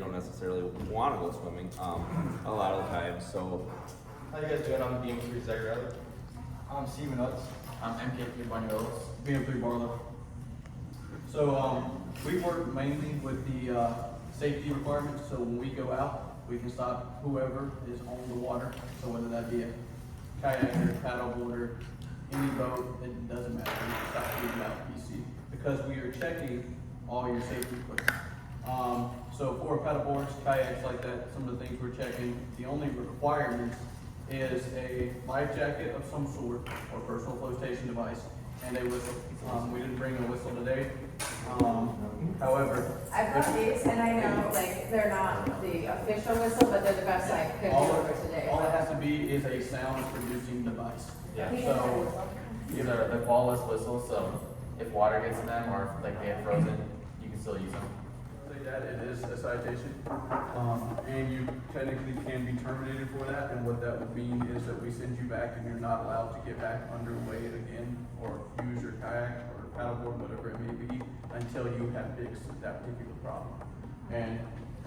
don't necessarily want to go swimming a lot of the time. So, how you guys doing? I'm BM3 Zagarelli. I'm Steven Utz. I'm MK3 Bunny-Willis. BM3 Barlow. So we work mainly with the safety requirements. So when we go out, we can stop whoever is on the water. So whether that be a kayaker, paddleboarder, any boat, it doesn't matter. We can stop getting out PC because we are checking all your safety equipment. So for paddleboards, kayaks like that, some of the things we're checking, the only requirements is a life jacket of some sort or personal flotation device and a whistle. We didn't bring a whistle today. However, I brought these, and I know like they're not the official whistle, but they're the best I could do for today. all it has to be is a sound producing device. Yeah. So These are the ball-less whistles, so if water gets in them or if, like they get frozen, you can still use them. say that it is a citation, and you technically can be terminated for that. And what that would mean is that we send you back, and you're not allowed to get back underway again or use your kayak or paddleboard, whatever it may be, until you have fixed that particular problem. And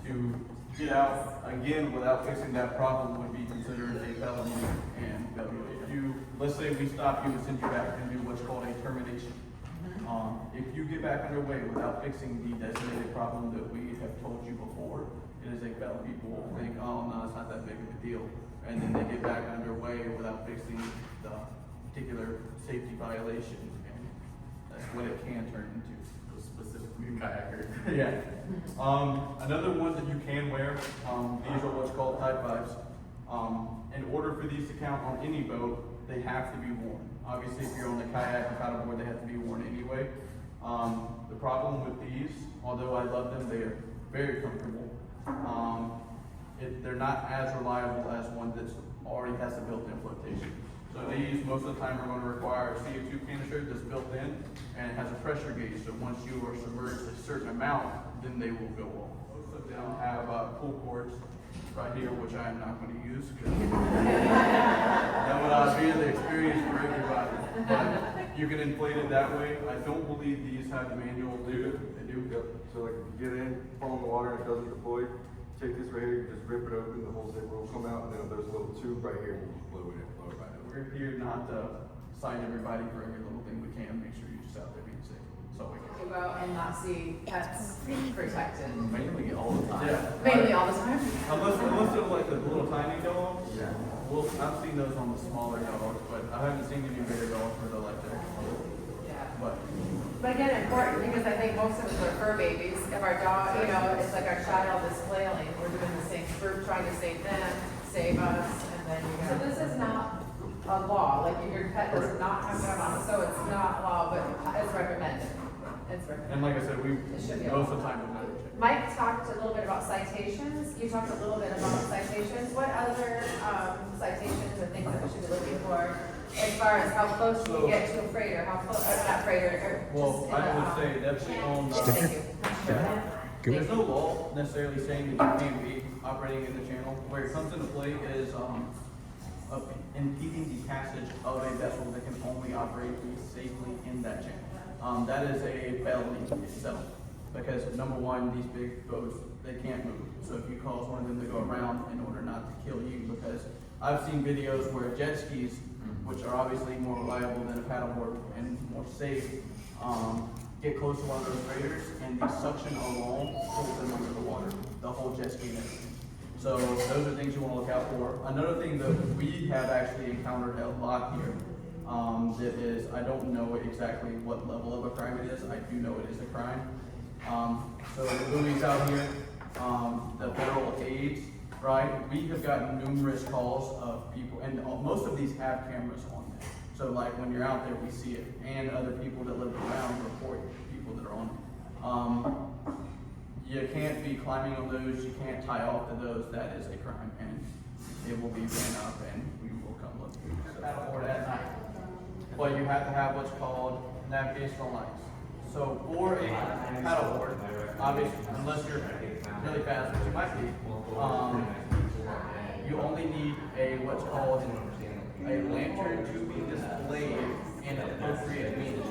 to get out again without fixing that problem would be considered a felony and failure. If you, let's say we stop you and send you back and do what's called a termination. If you get back underway without fixing the designated problem that we have told you before, it is a felony. People will think, oh no, it's not that big of a deal. And then they get back underway without fixing the particular safety violation. And that's what it can turn into. Specifically kayakers. Yeah. Another one that you can wear, these are what's called type 5s. In order for these to count on any boat, they have to be worn. Obviously, if you're on the kayak and paddleboard, they have to be worn anyway. The problem with these, although I love them, they are very comfortable. They're not as reliable as one that already has a built-in flotation. So these, most of the time, are going to require a CO2 canister that's built in, and it has a pressure gauge. So once you are submerged a certain amount, then they will go off. Most of them have pull cords right here, which I am not going to use because that would not be the experience for everybody. But you can inflate it that way. I don't believe these have manual. They do. Yep. So like if you get in, fall in the water, and it doesn't deploy, take this right here, you just rip it open, the whole zipper will come out, and then there's a little tube right here, you just blow it in, blow it right out. We're here not to sign everybody for every little thing we can. Make sure you're just out there being safe. So we can. To go out and not see pets protected. Mainly all the time. Yeah. Mainly all the time. Unless they're like the little tiny dogs. Yeah. Well, I've seen those on the smaller dogs, but I haven't seen any bigger dogs where they're like that. Yeah. But again, important because I think most of us are fur babies. If our dog, it's like our child is flailing, we're doing the same. We're trying to save them, save us, and then So this is not a law. Like your pet does not have to have on, so it's not law, but it's recommended. It's recommended. and like I said, we It should be most a of the law. time we'll never check. Mike talked a little bit about citations. You talked a little bit about citations. What other citations or things that we should be looking for as far as how close do you get to a freighter? How close, not freighter, or Well, just I would say definitely on Thank you. there's no law necessarily saying that you can't be operating in the channel. Where it comes into play is of impeding the passage of a vessel that can only operate safely in that channel. That is a felony itself. Because number one, these big boats, they can't move. So if you cause one of them to go around in order not to kill you, because I've seen videos where jet skis, which are obviously more reliable than a paddleboard and more safe, get close to one of those freighters, and the suction alone pulls them under the water, the whole jet ski and everything. So those are things you want to look out for. Another thing that we have actually encountered a lot here, that is, I don't know exactly what level of a crime it is. I do know it is a crime. So the buoys out here, the federal aids, right? We have gotten numerous calls of people, and most of these have cameras on them. So like when you're out there, we see it, and other people that live around report people that are on it. You can't be climbing on those, you can't tie off to those, that is a crime, and it will be ran up, and we will come look for that night. But you have to have what's called navigational lights. So for a paddleboard, obviously, unless you're really fast, which you might be, you only need a what's called a lantern to be displayed in appropriate means.